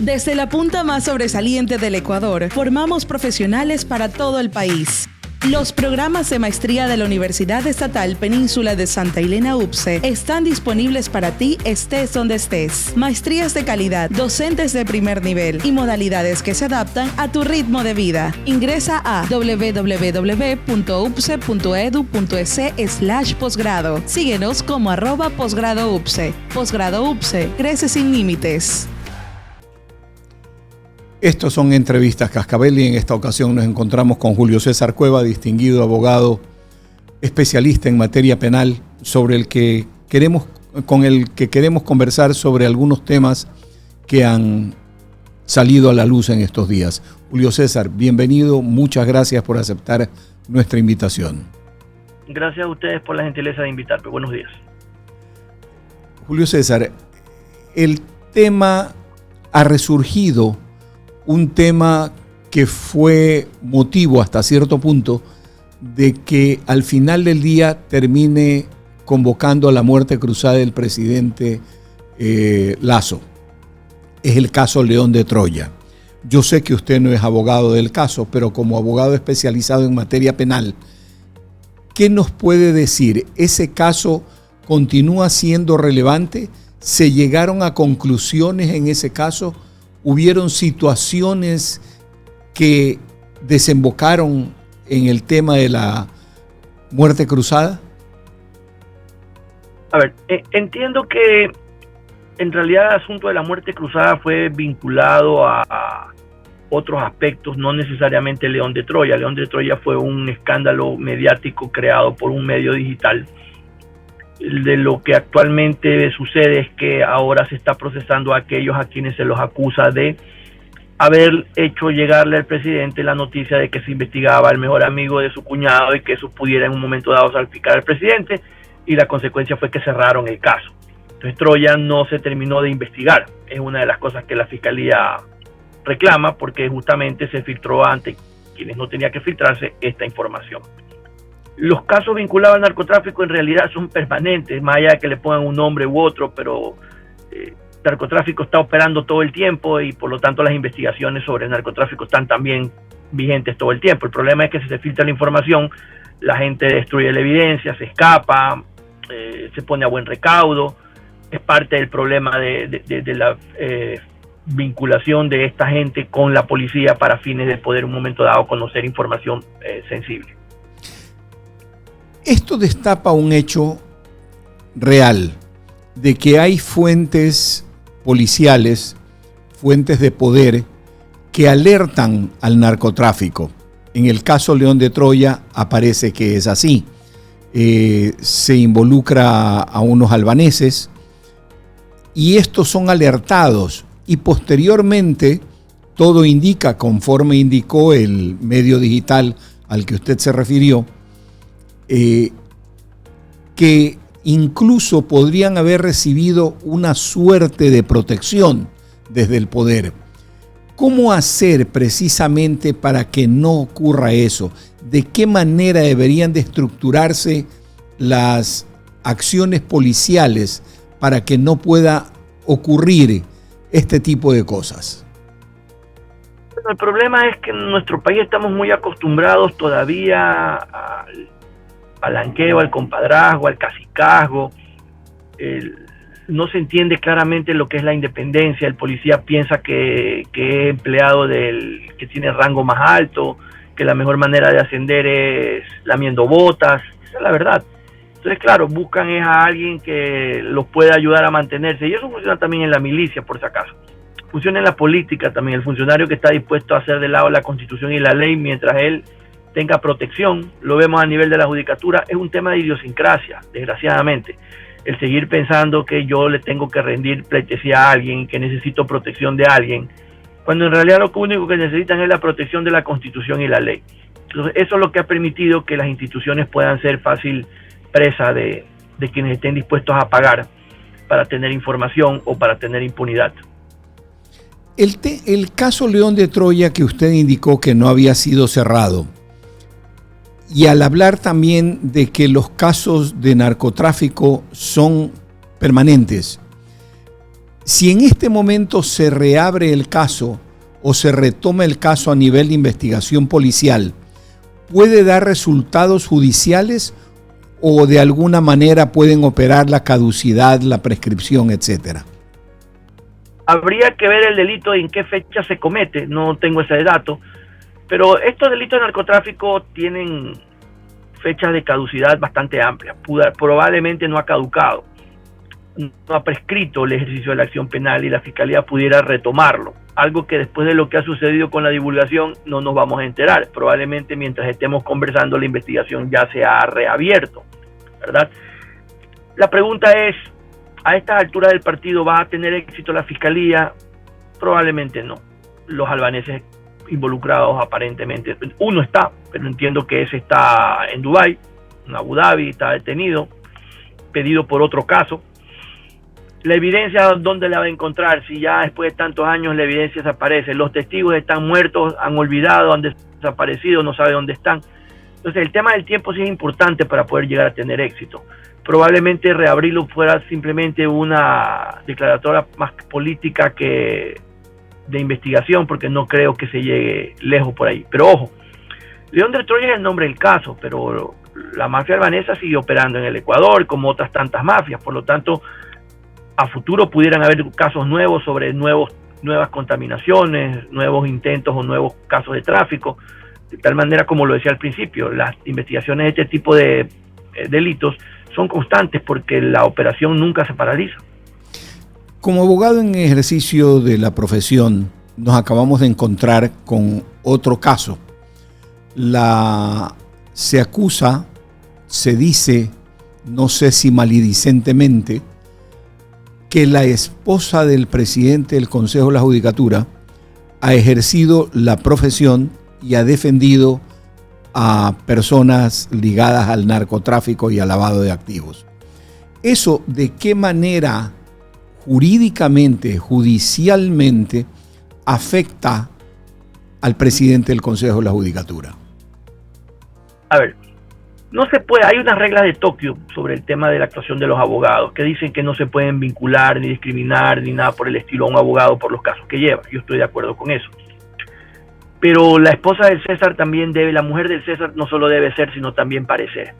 Desde la punta más sobresaliente del Ecuador, formamos profesionales para todo el país. Los programas de maestría de la Universidad Estatal Península de Santa Elena UPCE están disponibles para ti estés donde estés. Maestrías de calidad, docentes de primer nivel y modalidades que se adaptan a tu ritmo de vida. Ingresa a www.upce.edu.es/posgrado. Síguenos como @posgradoupce. Posgrado UPCE, crece sin límites. Estos son Entrevistas Cascabel y en esta ocasión nos encontramos con Julio César Cueva, distinguido abogado especialista en materia penal, con el que queremos conversar sobre algunos temas que han salido a la luz en estos días. Julio César, bienvenido, muchas gracias por aceptar nuestra invitación. Gracias a ustedes por la gentileza de invitarme. Buenos días. Julio César, el tema ha resurgido, un tema que fue motivo hasta cierto punto de que al final del día termine convocando a la muerte cruzada del presidente Lasso. Es el caso León de Troya. Yo sé que usted no es abogado del caso, pero como abogado especializado en materia penal, ¿qué nos puede decir? ¿Ese caso continúa siendo relevante? ¿Se llegaron a conclusiones en ese caso? ¿Hubieron situaciones que desembocaron en el tema de la muerte cruzada? A ver, entiendo que en realidad el asunto de la muerte cruzada fue vinculado a otros aspectos, no necesariamente León de Troya. León de Troya fue un escándalo mediático creado por un medio digital. De lo que actualmente sucede es que ahora se está procesando a aquellos a quienes se los acusa de haber hecho llegarle al presidente la noticia de que se investigaba al mejor amigo de su cuñado y que eso pudiera en un momento dado salpicar al presidente, y la consecuencia fue que cerraron el caso. Entonces Troya no se terminó de investigar. Es una de las cosas que la fiscalía reclama, porque justamente se filtró ante quienes no tenía que filtrarse esta información. Los casos vinculados al narcotráfico en realidad son permanentes, más allá de que le pongan un nombre u otro, pero el narcotráfico está operando todo el tiempo y por lo tanto las investigaciones sobre el narcotráfico están también vigentes todo el tiempo. El problema es que si se filtra la información, la gente destruye la evidencia, se escapa, se pone a buen recaudo. Es parte del problema de la vinculación de esta gente con la policía para fines de poder en un momento dado conocer información sensible. Esto destapa un hecho real de que hay fuentes policiales, fuentes de poder que alertan al narcotráfico. En el caso León de Troya aparece que es así. Se involucra a unos albaneses y estos son alertados y posteriormente todo indica, conforme indicó el medio digital al que usted se refirió, que incluso podrían haber recibido una suerte de protección desde el poder. ¿Cómo hacer precisamente para que no ocurra eso? ¿De qué manera deberían de estructurarse las acciones policiales para que no pueda ocurrir este tipo de cosas? El problema es que en nuestro país estamos muy acostumbrados todavía al palanqueo, al compadrazgo, al cacicazgo. No se entiende claramente lo que es la independencia. El policía piensa que es empleado del que tiene rango más alto, que la mejor manera de ascender es lamiendo botas. Esa es la verdad. Entonces, claro, buscan es a alguien que los pueda ayudar a mantenerse. Y eso funciona también en la milicia, por si acaso. Funciona en la política también. El funcionario que está dispuesto a hacer de lado la Constitución y la ley mientras él tenga protección, lo vemos a nivel de la judicatura, es un tema de idiosincrasia, desgraciadamente. El seguir pensando que yo le tengo que rendir pleitesía a alguien, que necesito protección de alguien, cuando en realidad lo único que necesitan es la protección de la Constitución y la ley. Entonces, eso es lo que ha permitido que las instituciones puedan ser fácil presa de quienes estén dispuestos a pagar para tener información o para tener impunidad. El caso León de Troya que usted indicó que no había sido cerrado, y al hablar también de que los casos de narcotráfico son permanentes, Si en este momento se reabre el caso o se retoma el caso a nivel de investigación policial, ¿puede dar resultados judiciales o de alguna manera pueden operar la caducidad, la prescripción, etcétera? Habría que ver el delito en qué fecha se comete, no tengo ese dato, pero estos delitos de narcotráfico tienen fechas de caducidad bastante amplias. Probablemente no ha caducado, no ha prescrito el ejercicio de la acción penal y la Fiscalía pudiera retomarlo. Algo que después de lo que ha sucedido con la divulgación no nos vamos a enterar. Probablemente mientras estemos conversando la investigación ya se ha reabierto, ¿verdad? La pregunta es, ¿a estas alturas del partido va a tener éxito la Fiscalía? Probablemente no. Los albaneses involucrados aparentemente, uno está, pero entiendo que ese está en Dubái, en Abu Dhabi, está detenido, pedido por otro caso. La evidencia, ¿dónde la va a encontrar? Si ya después de tantos años la evidencia desaparece, los testigos están muertos, han olvidado, han desaparecido, no sabe dónde están. Entonces el tema del tiempo sí es importante para poder llegar a tener éxito. Probablemente reabrirlo fuera simplemente una declaratoria más política que de investigación, porque no creo que se llegue lejos por ahí. Pero ojo, León de Troya es el nombre del caso, pero la mafia albanesa sigue operando en el Ecuador, como otras tantas mafias. Por lo tanto, a futuro pudieran haber casos nuevos sobre nuevas contaminaciones, nuevos intentos o nuevos casos de tráfico. De tal manera, como lo decía al principio, las investigaciones de este tipo de delitos son constantes porque la operación nunca se paraliza. Como abogado en ejercicio de la profesión, nos acabamos de encontrar con otro caso. Se acusa, se dice, no sé si maldicentemente, que la esposa del presidente del Consejo de la Judicatura ha ejercido la profesión y ha defendido a personas ligadas al narcotráfico y al lavado de activos. ¿Eso de qué manera jurídicamente, judicialmente, afecta al presidente del Consejo de la Judicatura? A ver, no se puede, hay unas reglas de Tokio sobre el tema de la actuación de los abogados que dicen que no se pueden vincular, ni discriminar, ni nada por el estilo a un abogado por los casos que lleva. Yo estoy de acuerdo con eso. Pero la esposa del César también debe, la mujer del César no solo debe ser, sino también parecer.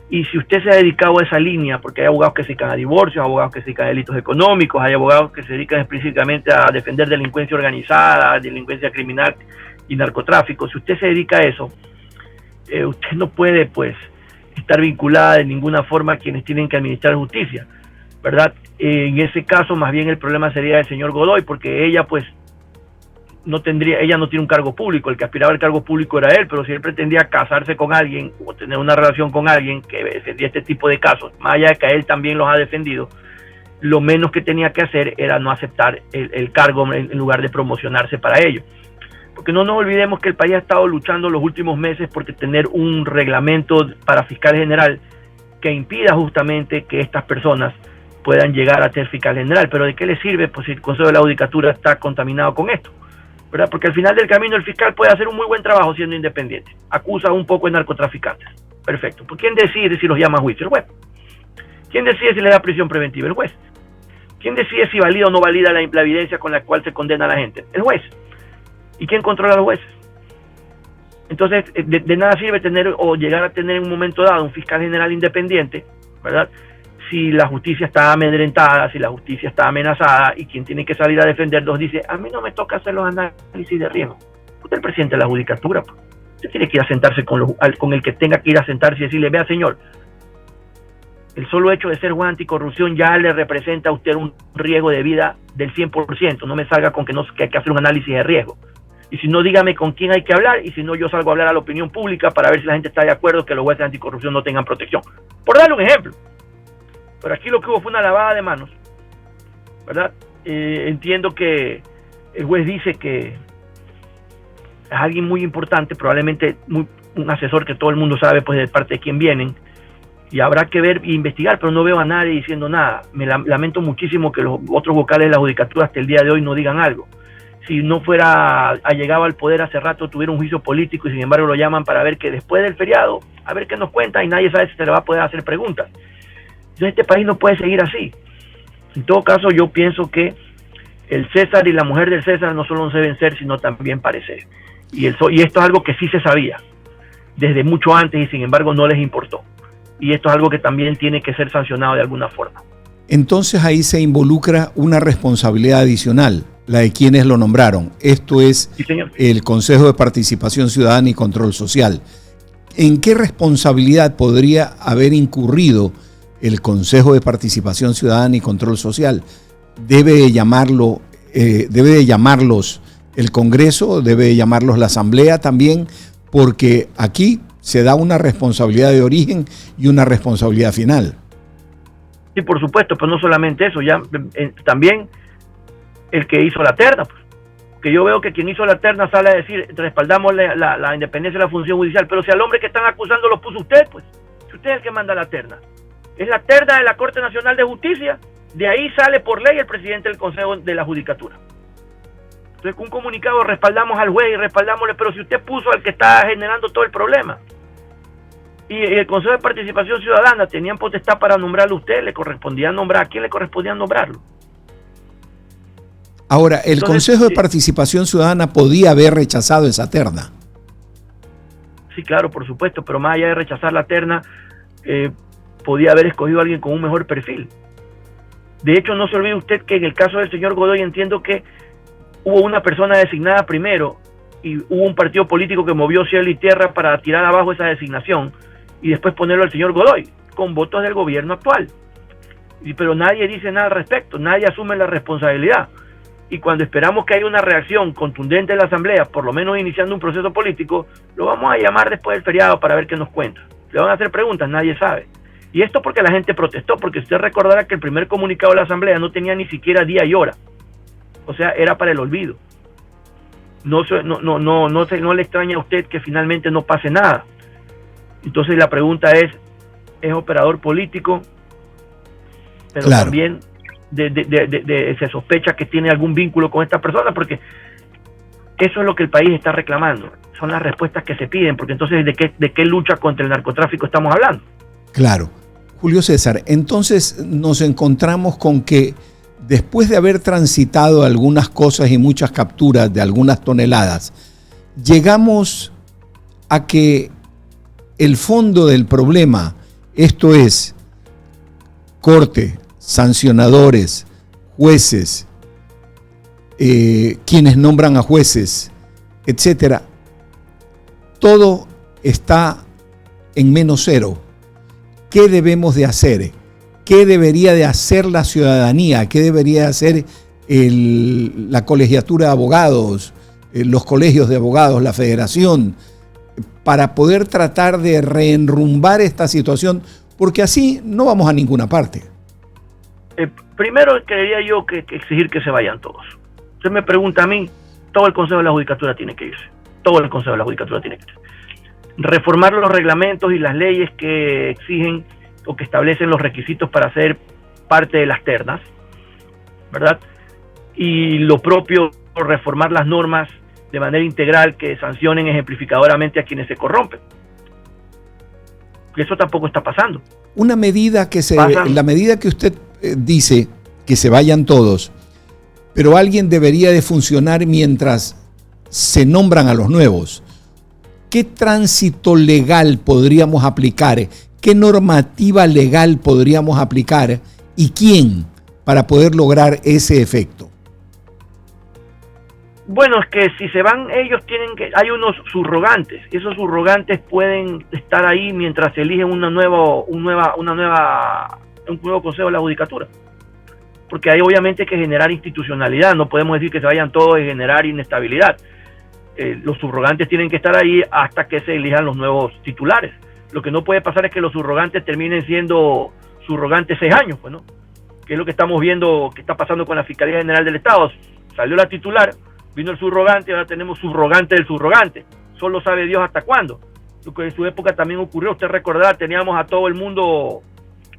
Y si usted se ha dedicado a esa línea, porque hay abogados que se dedican a divorcios, abogados que se dedican a delitos económicos, hay abogados que se dedican específicamente a defender delincuencia organizada, delincuencia criminal y narcotráfico, si usted se dedica a eso, usted no puede pues estar vinculada de ninguna forma a quienes tienen que administrar justicia, ¿verdad? En ese caso más bien el problema sería el señor Godoy, porque ella pues ella no tiene un cargo público, el que aspiraba al cargo público era él, pero si él pretendía casarse con alguien o tener una relación con alguien que defendía este tipo de casos, más allá de que a él también los ha defendido, lo menos que tenía que hacer era no aceptar el cargo en lugar de promocionarse para ello. Porque no nos olvidemos que el país ha estado luchando los últimos meses por tener un reglamento para fiscal general que impida justamente que estas personas puedan llegar a ser fiscal general. Pero ¿de qué le sirve pues si el Consejo de la Judicatura está contaminado con esto? ¿Verdad? Porque al final del camino el fiscal puede hacer un muy buen trabajo siendo independiente. Acusa un poco de narcotraficantes. Perfecto. ¿Pues quién decide si los llama a juicio? El juez. ¿Quién decide si le da prisión preventiva? El juez. ¿Quién decide si valida o no valida la evidencia con la cual se condena a la gente? El juez. ¿Y quién controla a los jueces? Entonces, de nada sirve tener o llegar a tener en un momento dado un fiscal general independiente, ¿verdad? Si la justicia está amedrentada, si la justicia está amenazada y quien tiene que salir a defenderlos dice, a mí no me toca hacer los análisis de riesgo. Usted es el presidente de la judicatura. Usted tiene que ir a sentarse con el que tenga que ir a sentarse y decirle, vea señor, el solo hecho de ser juez anticorrupción ya le representa a usted un riesgo de vida del 100%. No me salga con que hay que hacer un análisis de riesgo. Y si no, dígame con quién hay que hablar, y si no, yo salgo a hablar a la opinión pública para ver si la gente está de acuerdo que los jueces anticorrupción no tengan protección. Por darle un ejemplo. Pero aquí lo que hubo fue una lavada de manos, ¿verdad? Entiendo que el juez dice que es alguien muy importante, probablemente un asesor que todo el mundo sabe pues de parte de quién vienen, y habrá que ver e investigar, pero no veo a nadie diciendo nada. Me lamento muchísimo que los otros vocales de la judicatura hasta el día de hoy no digan algo. Si no fuera llegado al poder hace rato, tuviera un juicio político y sin embargo lo llaman para ver que después del feriado, a ver qué nos cuenta y nadie sabe si se le va a poder hacer preguntas. Entonces este país no puede seguir así. En todo caso, yo pienso que el César y la mujer del César no solo se deben ser, sino también parecer. Y esto es algo que sí se sabía desde mucho antes y sin embargo no les importó. Y esto es algo que también tiene que ser sancionado de alguna forma. Entonces ahí se involucra una responsabilidad adicional, la de quienes lo nombraron. Esto es Sí, señor. el Consejo de Participación Ciudadana y Control Social. ¿En qué responsabilidad podría haber incurrido el Consejo de Participación Ciudadana y Control Social? ¿Debe de llamarlos el Congreso? ¿Debe de llamarlos la Asamblea también? Porque aquí se da una responsabilidad de origen y una responsabilidad final. Sí, por supuesto, pero no solamente eso, ya también el que hizo la terna, pues. Que yo veo que quien hizo la terna sale a decir, respaldamos la independencia de la función judicial, pero si al hombre que están acusando lo puso usted, pues, si usted es el que manda la terna. Es la terna de la Corte Nacional de Justicia, de ahí sale por ley el presidente del Consejo de la Judicatura. Entonces, con un comunicado respaldamos al juez y respaldámosle, pero si usted puso al que está generando todo el problema. Y el Consejo de Participación Ciudadana tenían potestad para nombrarlo a usted, le correspondía nombrar, ¿a quién le correspondía nombrarlo? Ahora, el Consejo de Participación Ciudadana podía haber rechazado esa terna. Sí, claro, por supuesto, pero más allá de rechazar la terna, podía haber escogido a alguien con un mejor perfil. De hecho, no se olvide usted que en el caso del señor Godoy entiendo que hubo una persona designada primero y hubo un partido político que movió cielo y tierra para tirar abajo esa designación y después ponerlo al señor Godoy, con votos del gobierno actual. Pero nadie dice nada al respecto, nadie asume la responsabilidad. Y cuando esperamos que haya una reacción contundente de la Asamblea, por lo menos iniciando un proceso político, lo vamos a llamar después del feriado para ver qué nos cuenta. Le van a hacer preguntas, nadie sabe. Y esto porque la gente protestó, porque usted recordará que el primer comunicado de la Asamblea no tenía ni siquiera día y hora. O sea, era para el olvido. No le extraña a usted que finalmente no pase nada. Entonces la pregunta es operador político, pero claro, también se sospecha que tiene algún vínculo con esta persona, porque eso es lo que el país está reclamando. Son las respuestas que se piden, porque entonces ¿de qué lucha contra el narcotráfico estamos hablando? Claro. Julio César, entonces nos encontramos con que después de haber transitado algunas cosas y muchas capturas de algunas toneladas, llegamos a que el fondo del problema, esto es corte, sancionadores, jueces, quienes nombran a jueces, etcétera, todo está en menos cero. ¿Qué debemos de hacer? ¿Qué debería de hacer la ciudadanía? ¿Qué debería de hacer la colegiatura de abogados, los colegios de abogados, la federación, para poder tratar de reenrumbar esta situación? Porque así no vamos a ninguna parte. Primero creería yo que exigir que se vayan todos. Usted me pregunta a mí, todo el Consejo de la Judicatura tiene que irse. Todo el Consejo de la Judicatura tiene que irse. Reformar los reglamentos y las leyes que exigen o que establecen los requisitos para ser parte de las ternas, ¿verdad? Y lo propio, reformar las normas de manera integral que sancionen ejemplificadoramente a quienes se corrompen. Eso tampoco está pasando. Una medida la medida que usted dice que se vayan todos, pero alguien debería de funcionar mientras se nombran a los nuevos. ¿Qué tránsito legal podríamos aplicar? ¿Qué normativa legal podríamos aplicar? ¿Y quién para poder lograr ese efecto? Bueno, es que si se van ellos hay unos subrogantes. Esos subrogantes pueden estar ahí mientras se eligen un nuevo Consejo de la Judicatura. Porque hay obviamente que generar institucionalidad. No podemos decir que se vayan todos y generar inestabilidad. Los subrogantes tienen que estar ahí hasta que se elijan los nuevos titulares. Lo que no puede pasar es que los subrogantes terminen siendo subrogantes 6 años, pues, ¿no? Que es lo que estamos viendo que está pasando con la Fiscalía General del Estado. Salió la titular, vino el subrogante, ahora tenemos subrogante del subrogante. Solo sabe Dios hasta cuándo. Lo que en su época también ocurrió, usted recordará, teníamos a todo el mundo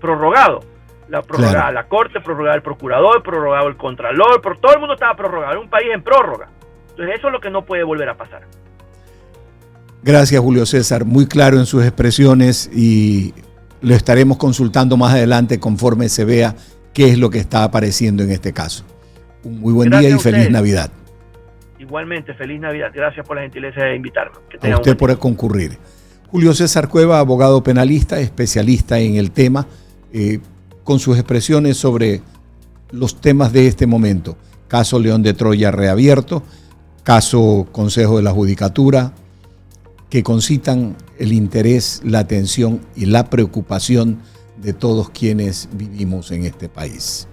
prorrogado. La prorrogada, claro, la Corte, prorrogada el Procurador, prorrogado el Contralor, todo el mundo estaba prorrogado, era un país en prórroga. Entonces eso es lo que no puede volver a pasar. Gracias, Julio César. Muy claro en sus expresiones y lo estaremos consultando más adelante conforme se vea qué es lo que está apareciendo en este caso. Un muy buen día y feliz Navidad. Igualmente, feliz Navidad. Gracias por la gentileza de invitarme. A usted por concurrir. Julio César Cueva, abogado penalista, especialista en el tema, con sus expresiones sobre los temas de este momento. Caso León de Troya reabierto, caso Consejo de la Judicatura, que concitan el interés, la atención y la preocupación de todos quienes vivimos en este país.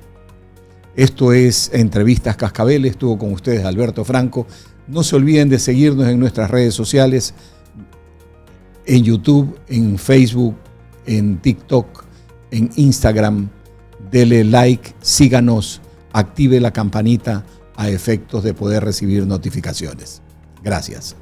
Esto es Entrevistas Cascabel, estuvo con ustedes Alberto Franco. No se olviden de seguirnos en nuestras redes sociales, en YouTube, en Facebook, en TikTok, en Instagram. Dele like, síganos, active la campanita a efectos de poder recibir notificaciones. Gracias.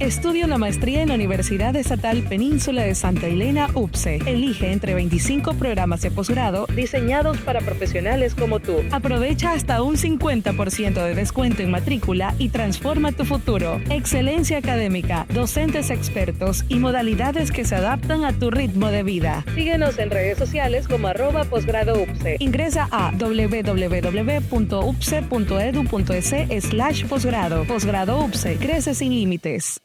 Estudia una maestría en la Universidad Estatal Península de Santa Elena, UPCE. Elige entre 25 programas de posgrado diseñados para profesionales como tú. Aprovecha hasta un 50% de descuento en matrícula y transforma tu futuro. Excelencia académica, docentes expertos y modalidades que se adaptan a tu ritmo de vida. Síguenos en redes sociales como @posgradoupce. Ingresa a www.upce.edu.es/posgrado. Posgrado UPCE, crece sin límites.